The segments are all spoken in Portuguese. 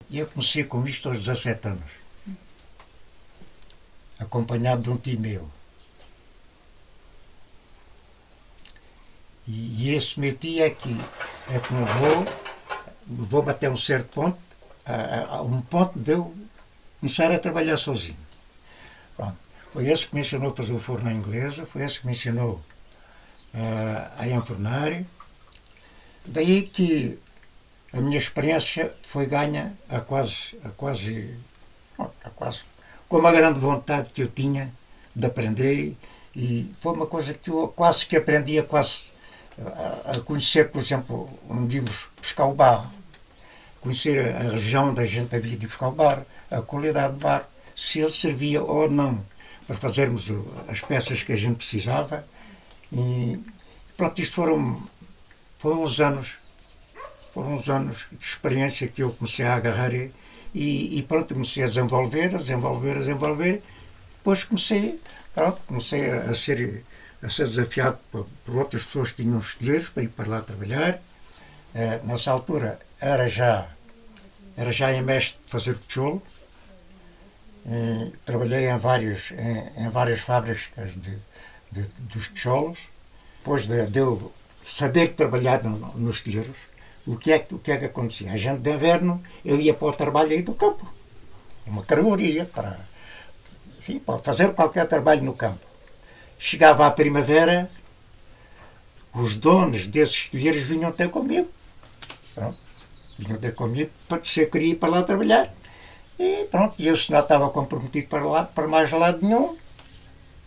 E eu comecei com isto aos 17 anos, acompanhado de um tio meu. E esse meu tio é que levou-me até um certo ponto, a um ponto de eu começar a trabalhar sozinho. Pronto. Foi esse que me ensinou a fazer o forno à inglesa, foi esse que me ensinou a enfornar. Daí que a minha experiência foi ganha a quase com uma grande vontade que eu tinha de aprender, e foi uma coisa que eu quase que aprendi a conhecer, por exemplo, onde íamos buscar o barro, conhecer a região onde a gente havia de buscar o barro, a qualidade do barro, se ele servia ou não para fazermos as peças que a gente precisava. E pronto, isto foram uns anos de experiência que eu comecei a agarrar e pronto, comecei a desenvolver. Depois comecei a ser desafiado por outras pessoas que tinham escolheiros para ir para lá trabalhar. Nessa altura era já em mestre de fazer tijolo. Trabalhei em várias fábricas dos tijolos. Depois de eu saber trabalhar nos telheiros, o que é que acontecia? A gente de inverno, eu ia para o trabalho aí do campo, uma categoria para fazer qualquer trabalho no campo. Chegava a primavera, os donos desses telheiros vinham ter comigo. Pronto, vinham ter comigo para se eu queria ir para lá trabalhar. E pronto, eu se não estava comprometido para mais lado nenhum,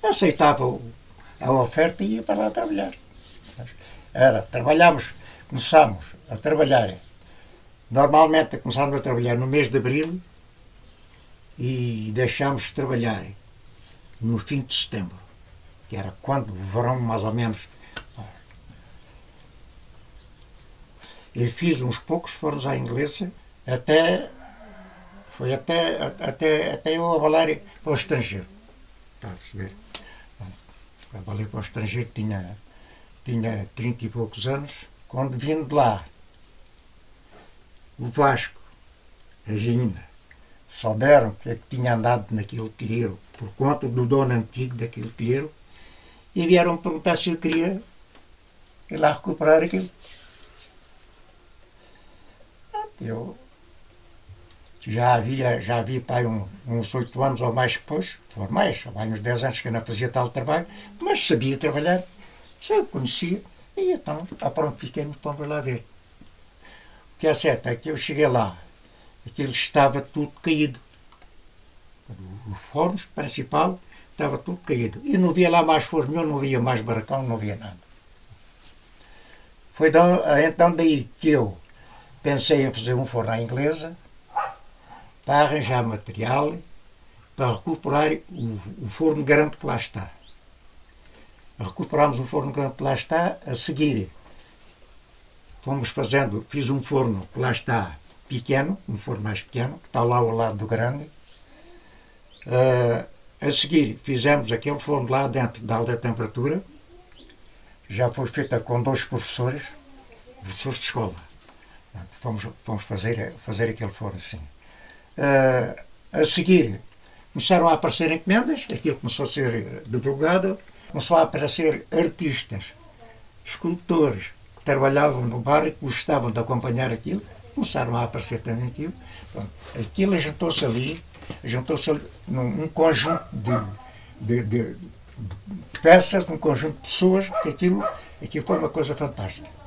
aceitava a oferta e ia para lá trabalhar. Começámos a trabalhar, normalmente começámos a trabalhar no mês de abril e deixámos de trabalhar no fim de setembro, que era quando o verão mais ou menos. Eu fiz uns poucos fornos à inglesa, até eu avalar para o estrangeiro. Está a perceber? Avalei para o estrangeiro, tinha 30 e poucos anos, quando vim de lá. O Vasco, a Gina, souberam que tinha andado naquele telheiro por conta do dono antigo daquele telheiro e vieram perguntar se eu queria ir lá recuperar aquilo. Eu já havia pai, uns 8 anos ou mais depois, por mais, uns 10 anos que eu não fazia tal trabalho, mas sabia trabalhar, eu conhecia, e então, pronto, fomos lá ver. O que é certo é que eu cheguei lá, aquilo estava tudo caído. O forno principal estava tudo caído. E não havia lá mais forno nenhum, não havia mais barracão, não havia nada. Foi então daí que eu pensei em fazer um forno à inglesa, para arranjar material, para recuperar o forno grande que lá está. Recuperámos o forno grande que lá está, a seguir fiz um forno que lá está pequeno, um forno mais pequeno, que está lá ao lado do grande. A seguir fizemos aquele forno lá dentro da alta temperatura, já foi feita com 2 professores de escola. Fomos fazer aquele forno assim. A seguir começaram a aparecer encomendas, aquilo começou a ser divulgado, começou a aparecer artistas, escultores que trabalhavam no bar e que gostavam de acompanhar aquilo, começaram a aparecer também aquilo. Pronto, aquilo juntou-se ali num conjunto de peças, num conjunto de pessoas, que aquilo foi uma coisa fantástica.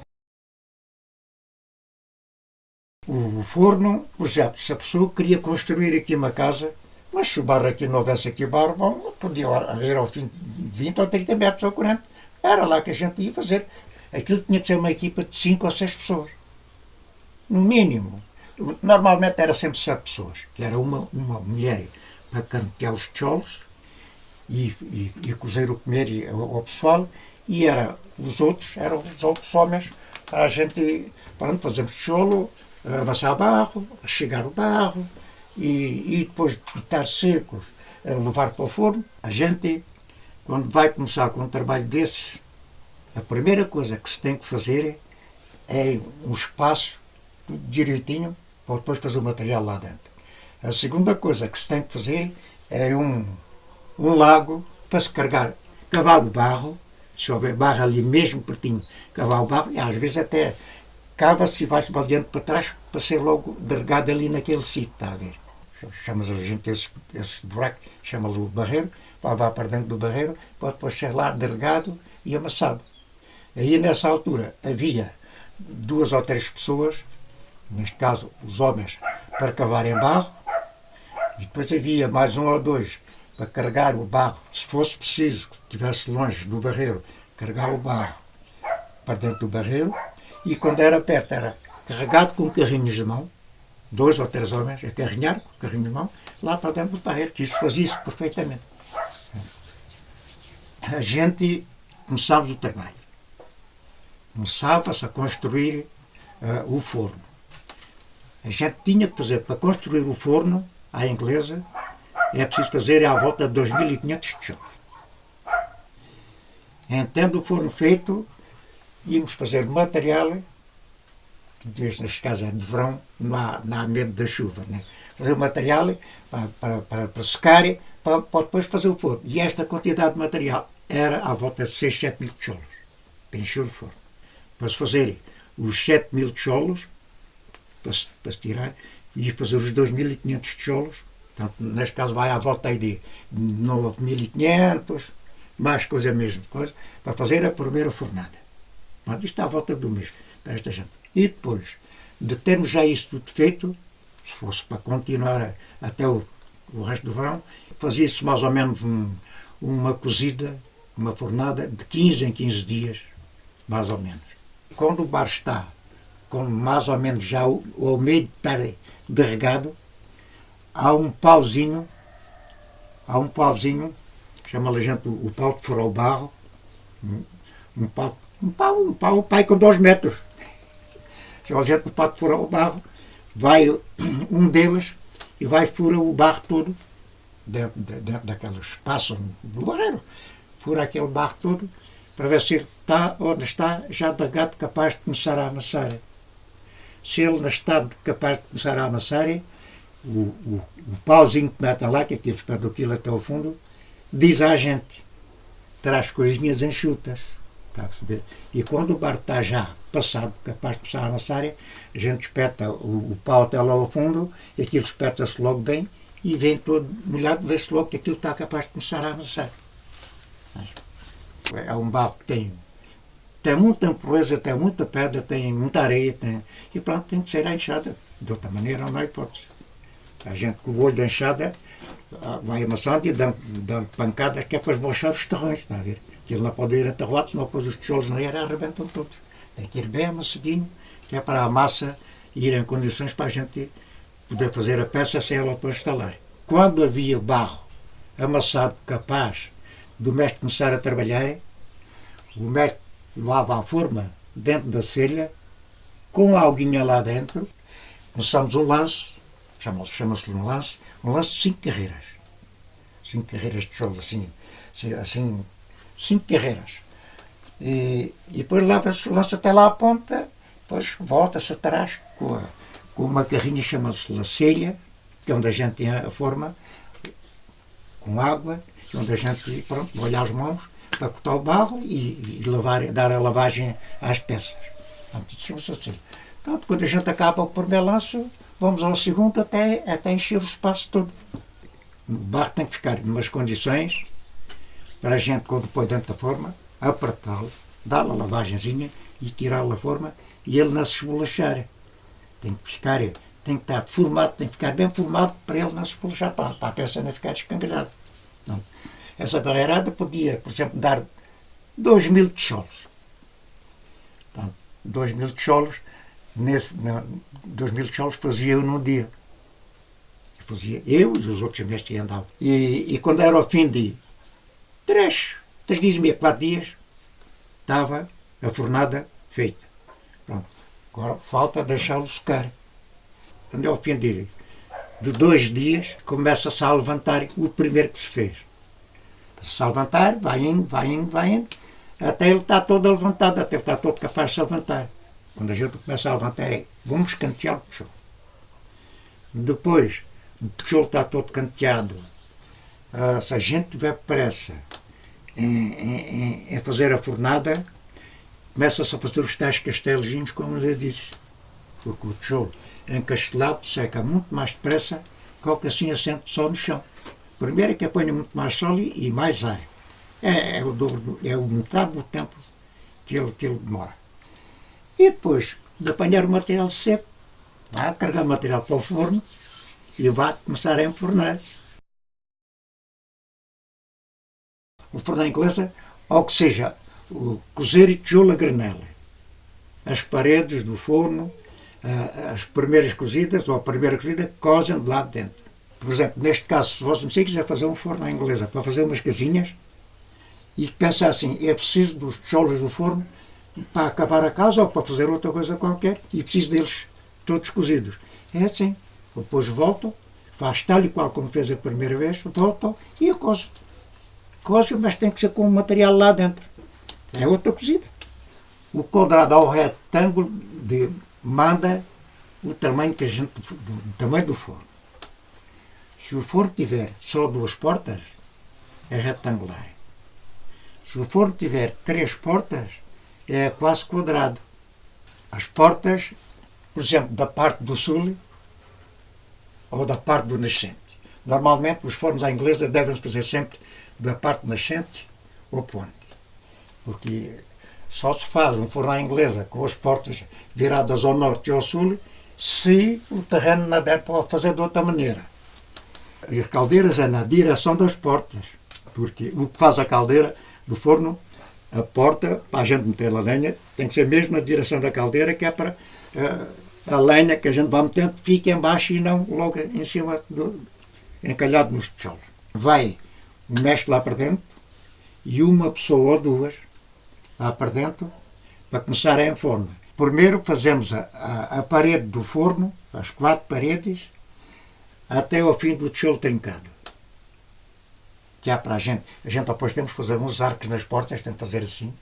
O forno, por exemplo, se a pessoa queria construir aqui uma casa, mas se o barro aqui não houvesse aqui barro, bom, podia haver ao fim de 20 ou 30 metros ou 40. Era lá que a gente ia fazer. Aquilo tinha que ser uma equipa de 5 ou 6 pessoas. No mínimo. Normalmente era sempre 7 pessoas, que era uma mulher para cantear os tijolos e cozer o comer ao pessoal, e eram os outros homens para a gente, fazermos tijolo, amassar barro, chegar o barro e depois de estar secos, levar para o forno. A gente, quando vai começar com um trabalho desses, a primeira coisa que se tem que fazer é um espaço tudo direitinho para depois fazer o material lá dentro. A segunda coisa que se tem que fazer é um lago para se carregar cavalo barro, se houver barro ali mesmo pertinho, cavalo barro, e às vezes até cava-se e vai-se baldeando para trás para ser logo dergado ali naquele sítio, está a ver? Chamas a gente esse buraco, chama-lhe o barreiro, vai para dentro do barreiro, pode depois ser lá dergado e amassado. Aí nessa altura havia 2 ou 3 pessoas, neste caso os homens, para cavarem barro, e depois havia mais 1 ou 2 para carregar o barro, se fosse preciso, que estivesse longe do barreiro, carregar o barro para dentro do barreiro, e quando era perto era carregado com carrinhos de mão, 2 ou 3 homens a carregar com carrinhos de mão, lá para dentro do barreiro, que isso fazia-se perfeitamente. A gente começámos o trabalho. Começava-se a construir o forno. A gente tinha que fazer, para construir o forno, à inglesa, é preciso fazer à volta de 2.500 tijolos. Tendo o forno feito, íamos fazer material, que neste caso é de verão, não há medo da chuva, né? Fazer o material para secar, para depois fazer o forno. E esta quantidade de material era à volta de 6, 7 mil tijolos, para encher o forno. Para se fazer os 7 mil tijolos, para se tirar, e fazer os 2.500 tijolos, portanto, neste caso vai à volta aí de 9.500, mais coisa mesmo, para fazer a primeira fornada. Isto está à volta do mês para esta gente. E depois de termos já isso tudo feito, se fosse para continuar até o resto do verão, fazia-se mais ou menos uma cozida, uma fornada de 15 em 15 dias, mais ou menos. Quando o bar está com mais ou menos já ao meio de estar derregado, há um pauzinho, chama-lhe a gente o pau de furar o barro, um pau com 2 metros. Chama-lhe a gente o pau de furar o barro, vai um deles e vai furar o barro todo, dentro daquele espaço do barreiro, fura aquele barro todo, para ver se ele está onde está já derregado, capaz de começar a amassar. Se ele não está capaz de começar a amassar, o pauzinho que mete lá, que aquilo espeta aquilo até ao fundo, diz à gente, traz coisinhas enxutas, está a perceber? E quando o barro está já passado, capaz de começar a amassar, a gente espeta o pau até lá ao fundo, e aquilo espeta-se logo bem, e vem todo molhado, vê-se logo que aquilo está capaz de começar a amassar. É um barro que tem muita impureza, tem muita pedra, tem muita areia, e pronto, tem que ser a enxada. De outra maneira não há hipótese. A gente com o olho da enxada vai amassando e dando pancadas que é para esbochar os terrões, está a ver? Aquilo não pode ir atarroado, senão depois os tijolos na era arrebentam todos. Tem que ir bem amassadinho, que é para a massa ir em condições para a gente poder fazer a peça sem ela depois instalar. Quando havia barro amassado capaz do mestre começar a trabalhar, o mestre levava a forma dentro da selha, com a alguinha lá dentro, começamos um lance, chama-se um lance de 5 carreiras. 5 carreiras de tijolo, assim, 5 carreiras. E depois leva-se o lance até lá à ponta, depois volta-se atrás com uma carrinha, chama-se lacelha, que é onde a gente tem a forma, com água, onde a gente, pronto, molha as mãos para cortar o barro e dar a lavagem às peças. Portanto, isso chama-se assim. Pronto, quando a gente acaba o primeiro lance, vamos ao segundo até encher o espaço todo. O barro tem que ficar em umas condições para a gente, quando põe dentro da forma, apertá-lo, dar-lhe a lavagenzinha e tirá-lo da forma e ele não se esbolachar. Tem que estar formado, tem que ficar bem formado para ele não se esbolachar, para a peça não ficar escangalhada. Então, essa barreirada podia, por exemplo, dar 2.000 tijolos. Então, 2.000 tijolos, 2.000 tijolos fazia eu num dia. Fazia eu e os outros mestres andavam. E quando era ao fim de 3 dias e meio, 4 dias, estava a fornada feita. Pronto. Agora falta deixá-lo secar. Quando é ao fim de 2 dias, começa-se a levantar o primeiro que se fez. Se a levantar, vai indo, até ele está todo levantado, até ele está todo capaz de se levantar. Quando a gente começa a levantar, vamos cantear o chão. Depois, o tijolo está todo canteado. Se a gente tiver pressa em fazer a fornada, começa-se a fazer os tais castelozinhos, como eu disse. Porque o tijolo encastelado seca muito mais depressa que que assim assente só no chão. Primeiro é que apanha muito mais sol e mais ar. É o dobro, é o metade do tempo que ele demora. E depois de apanhar o material seco, vai carregar o material para o forno e vai começar a enfornar. O forno inglesa, ou que seja, o cozer e tijolo a granela. As paredes do forno, as primeiras cozidas ou a primeira cozida, cozem de lá de dentro. Por exemplo, neste caso, se você quiser fazer um forno à inglesa para fazer umas casinhas e pensar assim, é preciso dos tijolos do forno para acabar a casa ou para fazer outra coisa qualquer e preciso deles todos cozidos. É assim. Depois voltam, faz tal e qual como fez a primeira vez, voltam e eu cozo. Cozo, mas tem que ser com o material lá dentro. É outra cozida. O quadrado ao retângulo manda o tamanho que a gente, do tamanho do forno. Se o forno tiver só 2 portas, é retangular. Se o forno tiver 3 portas, é quase quadrado. As portas, por exemplo, da parte do sul ou da parte do nascente. Normalmente os fornos à inglesa devem fazer sempre da parte nascente ou ponte. Porque só se faz um forno à inglesa com as portas viradas ao norte e ao sul se o terreno não der para fazer de outra maneira. E as caldeiras é na direção das portas, porque o que faz a caldeira do forno, a porta, para a gente meter a lenha, tem que ser mesmo na direção da caldeira, que é para a lenha que a gente vai metendo fique em baixo e não logo em cima, encalhado nos tijolos. Vai, mexe lá para dentro e uma pessoa ou 2 lá para dentro para começar a enfornar. Primeiro fazemos a parede do forno, as 4 paredes, até ao fim do tijolo trincado. Que há para a gente depois temos que fazer uns arcos nas portas, tem que fazer assim.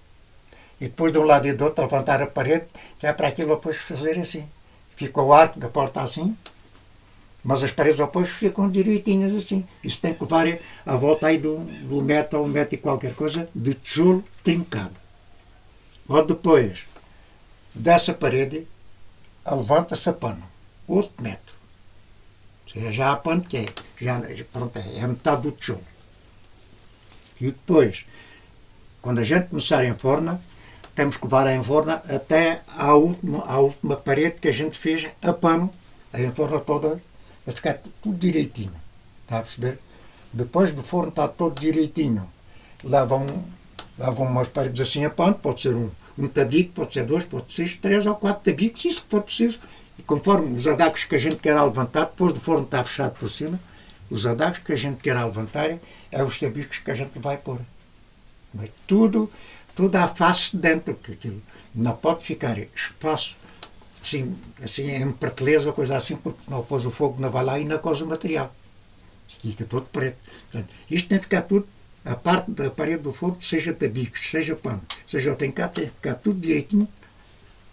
E depois de um lado e do outro levantar a parede, que é para aquilo depois fazer assim. Fica o arco da porta assim, mas as paredes depois ficam direitinhas assim. Isso tem que levar a volta aí do metro ou 1 metro e qualquer coisa de tijolo trincado. Ou depois dessa parede, levanta-se a pano, outro metro. Ou seja, já há pano que é metade do tijolo. E depois, quando a gente começar a enforna, temos que levar a enforna até à última parede que a gente fez a pano, a enforna toda, a ficar tudo direitinho. Está a perceber? Depois do forno está todo direitinho. Levam umas paredes assim a pano, pode ser um tabique, pode ser 2, pode ser 3 ou 4 tabiques, isso que for preciso. E conforme os adagos que a gente quer levantar, depois do forno estar fechado por cima, os adagos que a gente quer levantar é os tabiques que a gente vai pôr. Mas tudo à face de dentro, porque aquilo não pode ficar espaço assim em prateleiras ou coisa assim, porque não pôs o fogo, não vai lá e não coisa o material. Fica todo preto. Portanto, isto tem que ficar tudo, a parte da parede do fogo, seja tabiques, seja pano, seja o trincado, tem que ficar tudo direitinho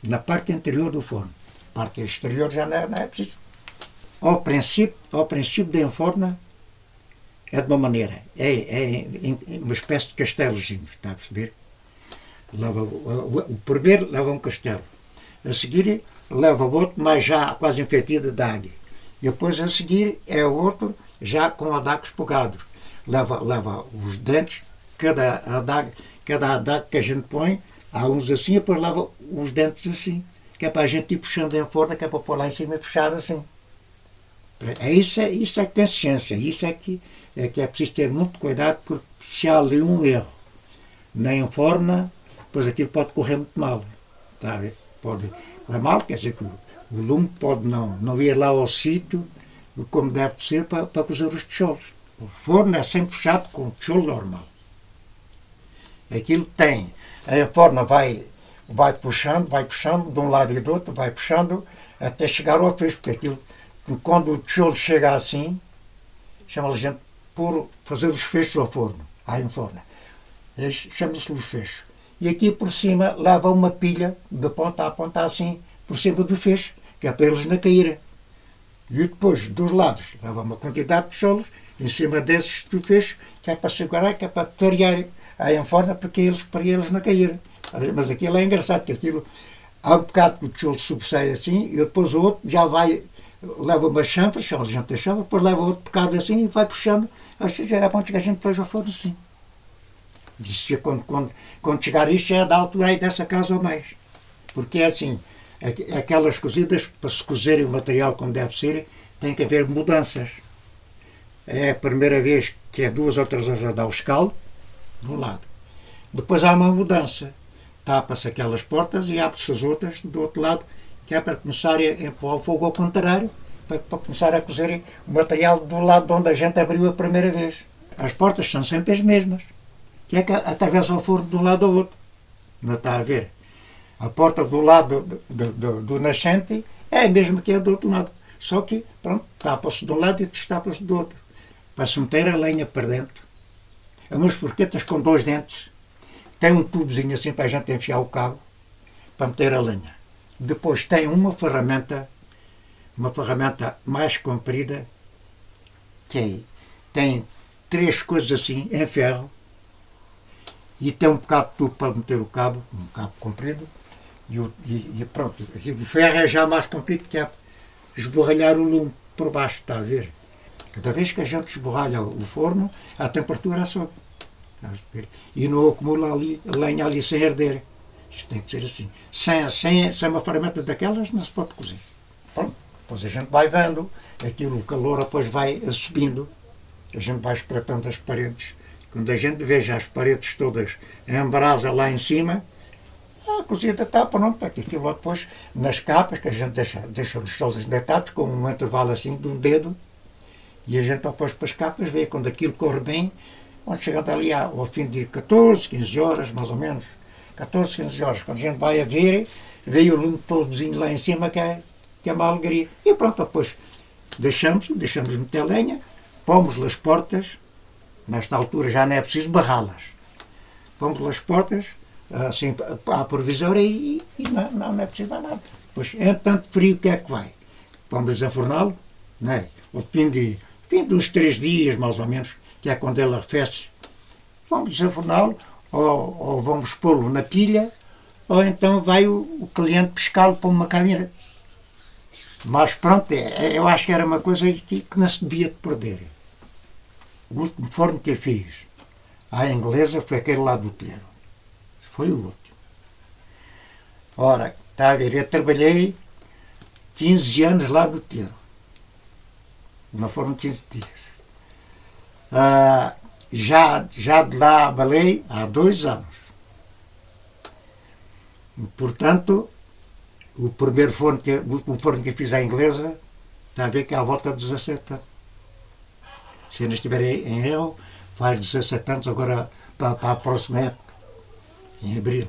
na parte interior do forno. A parte exterior já não é preciso. Ao princípio da enforna é de uma maneira, é uma espécie de castelozinhos, está a perceber? O primeiro leva um castelo, a seguir leva o outro, mas já quase enfeitido de águia. E depois a seguir é o outro já com adagos pegados. Leva os dentes, cada adago que a gente põe, há uns assim, e depois leva os dentes assim, que é para a gente ir puxando a enforna, que é para pôr lá em cima e fechar assim. Isso é que tem ciência, isso é que é preciso ter muito cuidado, porque se há ali um erro na enforna, depois aquilo pode correr muito mal. Está a ver? Pode correr mal, quer dizer que o lume pode não ir lá ao sítio como deve ser para cozer os tijolos. O forno é sempre fechado com tijolo normal. Aquilo tem, a enforna vai puxando de um lado e do outro, vai puxando até chegar ao fecho, porque aquilo, quando o tijolo chega assim, chama a gente por fazer os fechos ao forno, à enforna. Chama-se os fechos. E aqui por cima leva uma pilha de ponta a ponta assim, por cima do fecho, que é para eles não caírem. E depois, dos lados, leva uma quantidade de tijolos, em cima desses tu fez, que é para segurar, que é para tarear aí em fora, para eles não caírem. Mas aquilo é engraçado, que aquilo, há um bocado que o tijolo sobressai assim, e depois o outro já vai, leva uma chanfra, chama de janta chanfra, depois leva outro bocado assim e vai puxando. Acho que já é bom que a gente depois já for assim. Isso já, quando chegar isto, já é da altura aí dessa casa ou mais. Porque é assim, aquelas cozidas, para se cozerem o material como deve ser, tem que haver mudanças. É a primeira vez que é 2 ou 3 horas a dar o escaldo, de um lado. Depois há uma mudança. Tapa-se aquelas portas e abre-se as outras do outro lado, que é para começar a empurrar o fogo ao contrário, para começar a cozer o material do lado de onde a gente abriu a primeira vez. As portas são sempre as mesmas, que é que atravessa o forno de um lado ao outro. Não está a ver? A porta do lado do nascente é a mesma que a do outro lado. Só que, pronto, tapa-se de um lado e destapa-se do outro. Para se meter a lenha para dentro. É umas forquetas com 2 dentes. Tem um tubozinho assim para a gente enfiar o cabo, para meter a lenha. Depois tem uma ferramenta mais comprida, que tem 3 coisas assim em ferro, e tem um bocado de tubo para meter o cabo, um cabo comprido, e pronto, o ferro é já mais comprido, que é esborralhar o lume por baixo, está a ver? Cada vez que a gente esborralha o forno, a temperatura sobe. E não acumula ali lenha ali sem arder. Isto tem que ser assim. Sem uma ferramenta daquelas não se pode cozer. Pronto, depois a gente vai vendo, aquilo, o calor depois vai subindo, a gente vai espreitando as paredes. Quando a gente veja as paredes todas em brasa lá em cima, a cozida está pronta. Aquilo depois, nas capas, que a gente deixa os tijolos deitados, com um intervalo assim de um dedo, e a gente depois para as capas vê quando aquilo corre bem, quando chegando ali ao fim de 14, 15 horas, mais ou menos, 14, 15 horas, quando a gente vai a ver, veio o lume todozinho lá em cima, que é uma alegria. E pronto, depois deixamos meter lenha, pomos as portas, nesta altura já não é preciso barrá-las. Pomos as portas, assim, à provisória e não é preciso nada. Depois, em tanto frio, o que é que vai? Vamos desenforná-lo, né? Ao fim de uns 3 dias, mais ou menos, que é quando ele arrefece, vamos desenforná-lo, ou vamos pô-lo na pilha, ou então vai o cliente pescá-lo para uma câmara. Mas pronto, eu acho que era uma coisa que não se devia de perder. O último forno que eu fiz à inglesa foi aquele lá do telheiro. Foi o último. Ora, está a ver, eu trabalhei 15 anos lá no telheiro. Não foram 15 dias. Já de lá balei há 2 anos. Portanto, o último forno que eu fiz à inglesa, está a ver que é à volta de 17 anos. Se ainda estiver em erro, faz 17 anos agora para a próxima época, em abril.